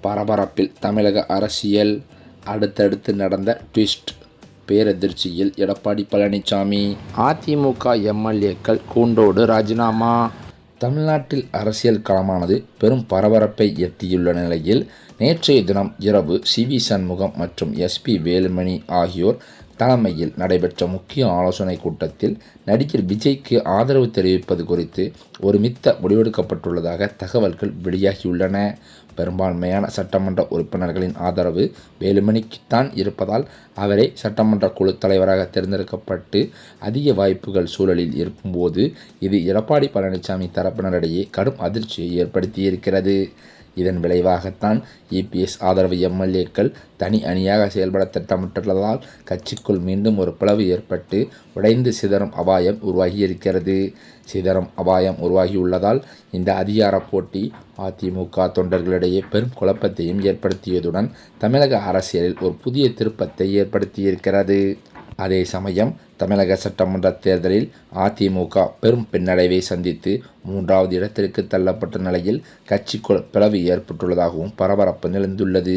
பரபரப்பில் தமிழக அரசியல். அடுத்தடுத்து நடந்த ட்விஸ்ட். பேரதிர்ச்சியில் எடப்பாடி பழனிசாமி. அதிமுக எம்எல்ஏக்கள் கூண்டோடு ராஜினாமா. தமிழ்நாட்டில் அரசியல் களமானது பெரும் பரபரப்பை எட்டியுள்ள நிலையில் நேற்றைய தினம் இரவு சி.வி. சண்முகம் மற்றும் எஸ்.பி. வேலுமணி ஆகியோர் தலைமையில் நடைபெற்ற முக்கிய ஆலோசனை கூட்டத்தில் நடிகர் விஜய்க்கு ஆதரவு தெரிவிப்பது குறித்து ஒருமித்த முடிவெடுக்கப்பட்டுள்ளதாக தகவல்கள் வெளியாகியுள்ளன. பெரும்பான்மையான சட்டமன்ற உறுப்பினர்களின் ஆதரவு வேலுமணிக்குத்தான் இருப்பதால் அவரே சட்டமன்ற குழு தலைவராக தேர்ந்தெடுக்கப்பட்டு அதிக வாய்ப்புகள் சூழலில் இருக்கும்போது இது எடப்பாடி பழனிசாமி தரப்பினரிடையே கடும் அதிர்ச்சியை ஏற்படுத்தியிருக்கிறது. இதன் விளைவாகத்தான் இபிஎஸ் ஆதரவு எம்எல்ஏக்கள் தனி அணியாக செயல்பட திட்டமிட்டுள்ளதால் கட்சிக்குள் மீண்டும் ஒரு பிளவு ஏற்பட்டு உடைந்து சிதறும் அபாயம் உருவாகியிருக்கிறது. சிதறும் அபாயம் உருவாகியுள்ளதால் இந்த அதிகார போட்டி அதிமுக தொண்டர்களிடையே பெரும் குழப்பத்தையும் ஏற்படுத்தியதுடன் தமிழக அரசியலில் ஒரு புதிய திருப்பத்தை ஏற்படுத்தியிருக்கிறது. அதே சமயம் தமிழக சட்டமன்ற தேர்தலில் அதிமுக பெரும் பின்னடைவை சந்தித்து 3வது இடத்திற்கு தள்ளப்பட்ட நிலையில் கட்சிக்குள் பிளவு ஏற்பட்டுள்ளதாகவும் பரபரப்பு நிலந்துள்ளது.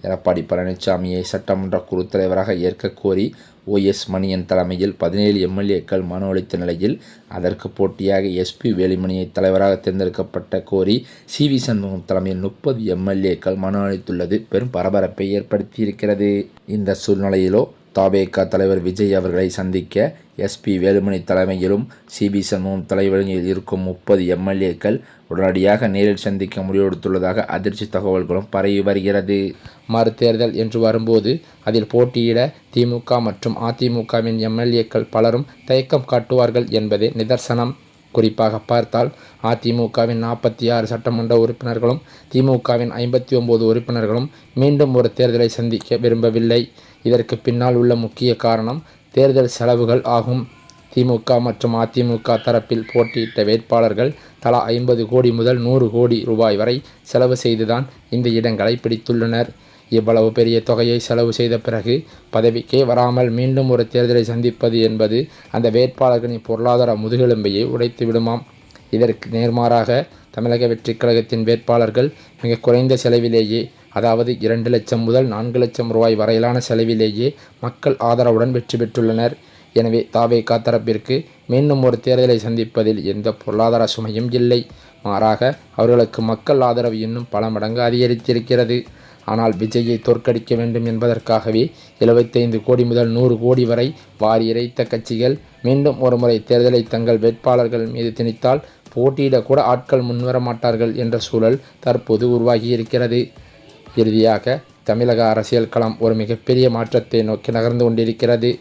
எடப்பாடி பழனிசாமியை சட்டமன்ற குழு தலைவராக ஏற்க கோரி ஓ.எஸ். மணியன் தலைமையில் 17 எம்எல்ஏக்கள் மனு அளித்த நிலையில் அதற்கு போட்டியாக எஸ்.பி. வேலுமணியை தலைவராக தேர்ந்தெடுக்கப்பட்ட கோரி சி.வி. சண்முகம் தலைமையில் 30 எம்எல்ஏக்கள் மனு அளித்துள்ளது பெரும் பரபரப்பை ஏற்படுத்தியிருக்கிறது. இந்த சூழ்நிலையிலோ தவேக தலைவர் விஜய் அவர்களை சந்திக்க எஸ்.பி. வேலுமணி தலைமையிலும் சி.வி. சண்முகம் தலைவரில் இருக்கும் 30 எம்எல்ஏக்கள் உடனடியாக நேரில் சந்திக்க முடிவெடுத்துள்ளதாக அதிர்ச்சி தகவல்களும் பரவி வருகிறது. மறுதேர்தல் என்று வரும்போது அதில் போட்டியிட திமுக மற்றும் அதிமுகவின் எம்எல்ஏக்கள் பலரும் தயக்கம் காட்டுவார்கள் என்பதே நிதர்சனம். குறிப்பாக பார்த்தால் அதிமுகவின் 46 சட்டமன்ற உறுப்பினர்களும் திமுகவின் 59 உறுப்பினர்களும் மீண்டும் ஒரு தேர்தலை சந்திக்க விரும்பவில்லை. இதற்கு பின்னால் உள்ள முக்கிய காரணம் தேர்தல் செலவுகள் ஆகும். திமுக மற்றும் அதிமுக தரப்பில் போட்டியிட்ட வேட்பாளர்கள் தலா 50 கோடி முதல் 100 கோடி ரூபாய் வரை செலவு செய்துதான் இந்த இடங்களை பிடித்துள்ளனர். இவ்வளவு பெரிய தொகையை செலவு செய்த பிறகு பதவிக்கே வராமல் மீண்டும் ஒரு தேர்தலை சந்திப்பது என்பது அந்த வேட்பாளர்களின் பொருளாதார முதுகெலும்பையை உடைத்து விடுமாம். இதற்கு நேர்மாறாக தமிழக வெற்றிக் கழகத்தின் வேட்பாளர்கள் மிக குறைந்த செலவிலேயே, அதாவது 2 லட்சம் முதல் 4 லட்சம் ரூபாய் வரையிலான செலவிலேயே மக்கள் ஆதரவுடன் வெற்றி பெற்றுள்ளனர். எனவே தவேக தரப்பிற்கு மீண்டும் ஒரு தேர்தலை சந்திப்பதில் எந்த பொருளாதார சுமையும் இல்லை. மாறாக அவர்களுக்கு மக்கள் ஆதரவு இன்னும் பல மடங்கு அதிகரித்திருக்கிறது. ஆனால் விஜயை தோற்கடிக்க வேண்டும் என்பதற்காகவே 75 கோடி முதல் 100 கோடி வரை வாரி இறைத்த கட்சிகள் மீண்டும் ஒரு முறை தேர்தலை தங்கள் வேட்பாளர்கள் மீது திணித்தால் போட்டியிடக்கூட ஆட்கள் முன்வர மாட்டார்கள் என்ற சூழல் தற்போது உருவாகியிருக்கிறது. இறுதியாக தமிழக அரசியல் களம் ஒரு மிகப்பெரிய மாற்றத்தை நோக்கி நகர்ந்து கொண்டிருக்கிறது.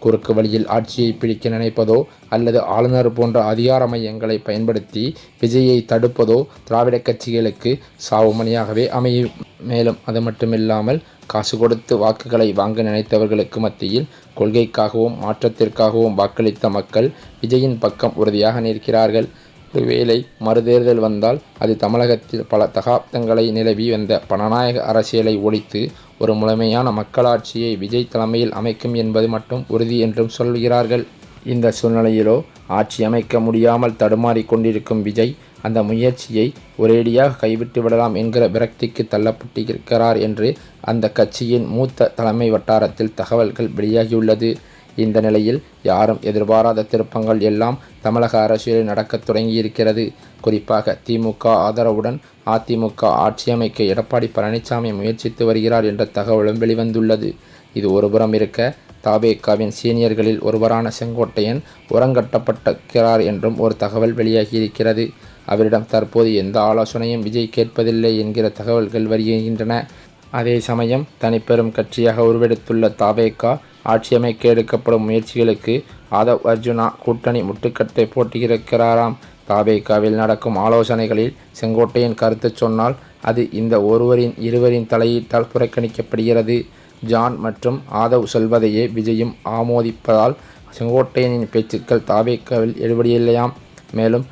குறுக்கு வழியில் ஆட்சியை பிடிக்க நினைப்பதோ அல்லது ஆளுநர் போன்ற அதிகார மையங்களை பயன்படுத்தி விஜயை தடுப்பதோ திராவிட கட்சிகளுக்கு சாவுமணியாகவே அமையும். மேலும் அது மட்டுமில்லாமல் காசு கொடுத்து வாக்குகளை வாங்க நினைத்தவர்களுக்கு மத்தியில் கொள்கைக்காகவும் மாற்றத்திற்காகவும் வாக்களித்த மக்கள் விஜயின் பக்கம் உறுதியாக நிற்கிறார்கள். ஒருவேளை மறுதேர்தல் வந்தால் அது தமிழகத்தில் பல தகாப்தங்களை நிலவி வந்த பணநாயக அரசியலை ஒழித்து ஒரு முழுமையான மக்களாட்சியை விஜய் தலைமையில் அமைக்கும் என்பது மட்டும் உறுதி என்றும் சொல்கிறார்கள். இந்த சூழ்நிலையிலோ ஆட்சி அமைக்க முடியாமல் தடுமாறி கொண்டிருக்கும் விஜய் அந்த முயற்சியை ஒரேடியாக கைவிட்டு விடலாம் என்கிற விரக்திக்கு தள்ளப்பட்டிருக்கிறார் என்று அந்த கட்சியின் மூத்த தலைமை வட்டாரத்தில் தகவல்கள் வெளியாகியுள்ளது. இந்த நிலையில் யாரும் எதிர்பாராத திருப்பங்கள் எல்லாம் தமிழக அரசியலில் நடக்க தொடங்கியிருக்கிறது. குறிப்பாக திமுக ஆதரவுடன் அதிமுக ஆட்சி அமைக்க எடப்பாடி பழனிசாமி முயற்சித்து வருகிறார் என்ற தகவலும் வெளிவந்துள்ளது. இது ஒருபுறம் இருக்க தவேகவின் சீனியர்களில் ஒருவரான செங்கோட்டையன் உரங்கட்டப்பட்டிருக்கிறார் என்றும் ஒரு தகவல் வெளியாகியிருக்கிறது. அவரிடம் தற்போது எந்த ஆலோசனையும் விஜய் கேட்பதில்லை என்கிற தகவல்கள் வருகின்றன. அதே சமயம் தனிப்பெரும் கட்சியாக உருவெடுத்துள்ள தவேக ஆட்சி அமைக்க எடுக்கப்படும் முயற்சிகளுக்கு ஆதவ் அர்ஜுனா கூட்டணி முட்டுக்கட்டை போட்டியிருக்கிறாராம். தவேகவில் நடக்கும் ஆலோசனைகளில் செங்கோட்டையன் கருத்து சொன்னால் அது இந்த இருவரின் தலையீட்டால் புறக்கணிக்கப்படுகிறது. ஜான் மற்றும் ஆதவ் சொல்வதையே விஜயும் ஆமோதிப்பதால் செங்கோட்டையனின் பேச்சுக்கள் தவேகவில் எடுபடியில்லையாம். மேலும்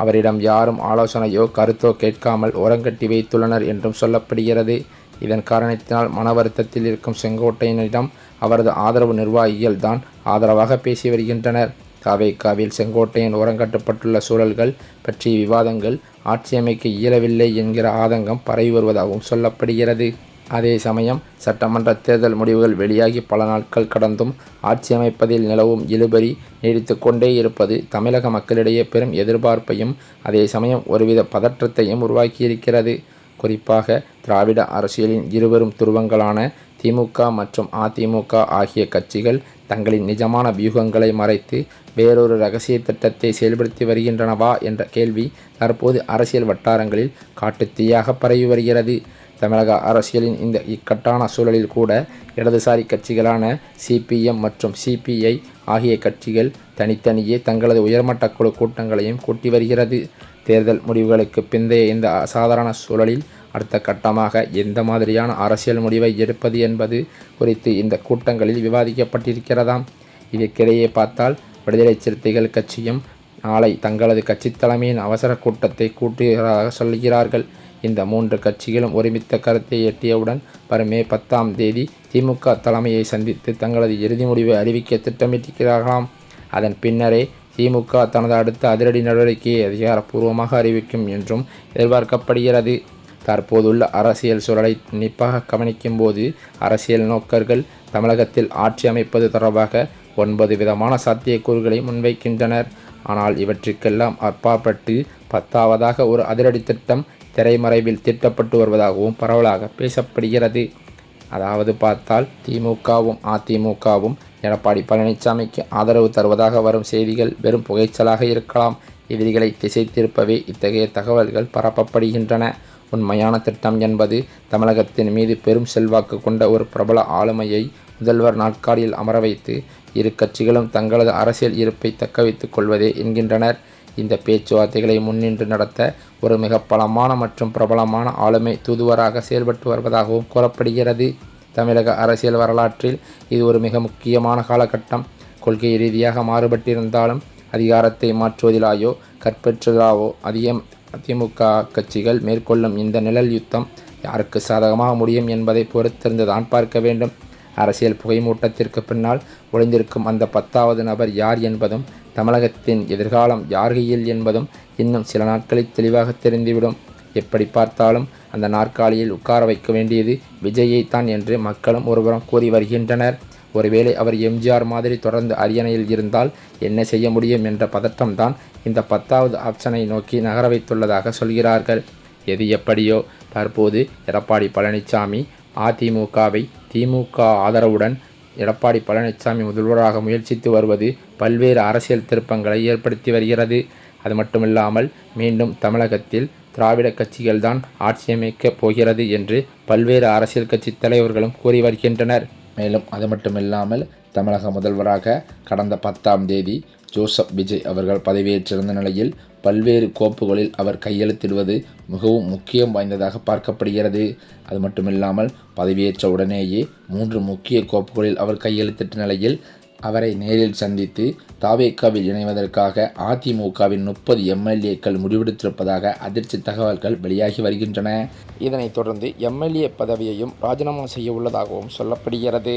அவரிடம் யாரும் ஆலோசனையோ கருத்தோ கேட்காமல் ஓரங்கட்டி வைத்துள்ளனர் என்றும் சொல்லப்படுகிறது. இதன் காரணத்தினால் மன வருத்தத்தில் இருக்கும் செங்கோட்டையனிடம் அவரது ஆதரவு நிர்வாகிகள் தான் ஆதரவாக பேசி வருகின்றனர். தாவேக்காவில் செங்கோட்டையன் ஓரங்கட்டப்பட்டுள்ள சூழல்கள் பற்றிய விவாதங்கள் ஆட்சி அமைக்க இயலவில்லை என்கிற ஆதங்கம் பரவி வருவதாகவும் சொல்லப்படுகிறது. அதே சமயம் சட்டமன்ற தேர்தல் முடிவுகள் வெளியாகி பல நாட்கள் கடந்தும் ஆட்சி அமைப்பதில் நிலவும் இழுபறி நீடித்து கொண்டே இருப்பது தமிழக மக்களிடையே பெரும் எதிர்பார்ப்பையும் அதே சமயம் ஒருவித பதற்றத்தையும் உருவாக்கியிருக்கிறது. குறிப்பாக திராவிட அரசியலின் இருவரும் துருவங்களான திமுக மற்றும் அதிமுக ஆகிய கட்சிகள் தங்களின் நிஜமான வியூகங்களை மறைத்து வேறொரு இரகசிய திட்டத்தை செயல்படுத்தி வருகின்றனவா என்ற கேள்வி தற்போது அரசியல் வட்டாரங்களில் காட்டுத்தீயாக பரவி வருகிறது. தமிழக அரசியலின் இந்த இக்கட்டான சூழலில் கூட இடதுசாரி கட்சிகளான சிபிஎம் மற்றும் சிபிஐ ஆகிய கட்சிகள் தனித்தனியே தங்களது உயர்மட்ட குழு கூட்டங்களையும் கூட்டி வருகிறது. தேர்தல் முடிவுகளுக்கு பிந்தைய இந்த அசாதாரண சூழலில் அடுத்த கட்டமாக எந்த மாதிரியான அரசியல் முடிவை எடுப்பது என்பது குறித்து இந்த கூட்டங்களில் விவாதிக்கப்பட்டிருக்கிறதாம். இதற்கிடையே பார்த்தால் விடுதலை சிறுத்தைகள் கட்சியும் நாளை தங்களது கட்சி தலைமையின் அவசர கூட்டத்தை கூட்டுவதாக சொல்கிறார்கள். இந்த 3 கட்சிகளும் ஒருமித்த கருத்தை எட்டியவுடன் வரும் மே 10ஆம் தேதி திமுக தலைமையை சந்தித்து தங்களது இறுதி முடிவை அறிவிக்க திட்டமிட்டிருக்கிறார்களாம். அதன் பின்னரே திமுக தனது அடுத்த அதிரடி நடவடிக்கையை அதிகாரப்பூர்வமாக அறிவிக்கும் என்றும் எதிர்பார்க்கப்படுகிறது. தற்போதுள்ள அரசியல் சூழலை உன்னிப்பாக கவனிக்கும் போது அரசியல் நோக்கர்கள் தமிழகத்தில் ஆட்சி அமைப்பது தொடர்பாக 9 விதமான சாத்தியக்கூறுகளை முன்வைக்கின்றனர். ஆனால் இவற்றுக்கெல்லாம் அப்பாற்பட்டு 10ஆவதாக ஒரு அதிரடி திட்டம் திரைமறைவில் தீட்டப்பட்டு வருவதாகவும் பரவலாக பேசப்படுகிறது. அதாவது பார்த்தால் திமுகவும் அதிமுகவும் எடப்பாடி பழனிசாமிக்கு ஆதரவு தருவதாக வரும் செய்திகள் வெறும் புகைச்சலாக இருக்கலாம். எதிரிகளை திசை திருப்பவே இத்தகைய தகவல்கள் பரப்பப்படுகின்றன. உண்மையான திட்டம் என்பது தமிழகத்தின் மீது பெரும் செல்வாக்கு கொண்ட ஒரு பிரபல ஆளுமையை முதல்வர் நாற்காலியில் அமர வைத்து இரு கட்சிகளும் தங்களது அரசியல் இருப்பை தக்க வைத்துக் கொள்வதே என்கின்றனர். இந்த பேச்சுவார்த்தைகளை முன்னின்று நடத்த ஒரு மிக பலமான மற்றும் பிரபலமான ஆளுமை தூதுவராக செயல்பட்டு வருவதாகவும் கூறப்படுகிறது. தமிழக அரசியல் வரலாற்றில் இது ஒரு மிக முக்கியமான காலகட்டம். கொள்கை ரீதியாக மாறுபட்டிருந்தாலும் அதிகாரத்தை மாற்றுவதிலாயோ கற்பற்றுவதாவோ அதிமுக கட்சிகள் மேற்கொள்ளும் இந்த நிழல் யுத்தம் யாருக்கு சாதகமாக முடியும் என்பதை பொறுத்திருந்துதான் பார்க்க வேண்டும். அரசியல் புகைமூட்டத்திற்கு பின்னால் ஒளிந்திருக்கும் அந்த 10ஆவது நபர் யார் என்பதும் தமிழகத்தின் எதிர்காலம் யார் கையில் என்பதும் இன்னும் சில நாட்களில் தெளிவாக தெரிந்துவிடும். எப்படி பார்த்தாலும் அந்த நாற்காலியில் உட்கார வைக்க வேண்டியது விஜயைத்தான் என்று மக்களும் ஒருபுறம் கூறி வருகின்றனர். ஒருவேளை அவர் எம்ஜிஆர் மாதிரி தொடர்ந்து அரியணையில் இருந்தால் என்ன செய்ய முடியும் என்ற பதற்றம்தான் இந்த 10ஆவது ஆப்ஷனை நோக்கி நகர வைத்துள்ளதாக சொல்கிறார்கள். எது எப்படியோ தற்போது எடப்பாடி பழனிசாமி அதிமுகவை திமுக ஆதரவுடன் எடப்பாடி பழனிசாமி முதல்வராக முயற்சித்து வருவது பல்வேறு அரசியல் திருப்பங்களை ஏற்படுத்தி வருகிறது. அது மட்டுமில்லாமல் மீண்டும் தமிழகத்தில் திராவிட கட்சிகள்தான் ஆட்சியமைக்கப் போகிறது என்று பல்வேறு அரசியல் கட்சி தலைவர்களும் கூறி வருகின்றனர். மேலும் அது மட்டுமில்லாமல் தமிழக முதல்வராக கடந்த 10ஆம் தேதி ஜோசப் விஜய் அவர்கள் பதவியேற்றிருந்த நிலையில் பல்வேறு கோப்புகளில் அவர் கையெழுத்திடுவது மிகவும் முக்கியம் வாய்ந்ததாக பார்க்கப்படுகிறது. அது மட்டுமில்லாமல் பதவியேற்ற உடனேயே 3 முக்கிய கோப்புகளில் அவர் கையெழுத்திட்ட நிலையில் அவரை நேரில் சந்தித்து தாவேக்காவில் இணைவதற்காக அதிமுகவின் 30 எம்எல்ஏக்கள் முடிவெடுத்திருப்பதாக அதிர்ச்சி தகவல்கள் வெளியாகி வருகின்றன. இதனைத் தொடர்ந்து எம்எல்ஏ பதவியையும் ராஜினாமா செய்ய உள்ளதாகவும் சொல்லப்படுகிறது.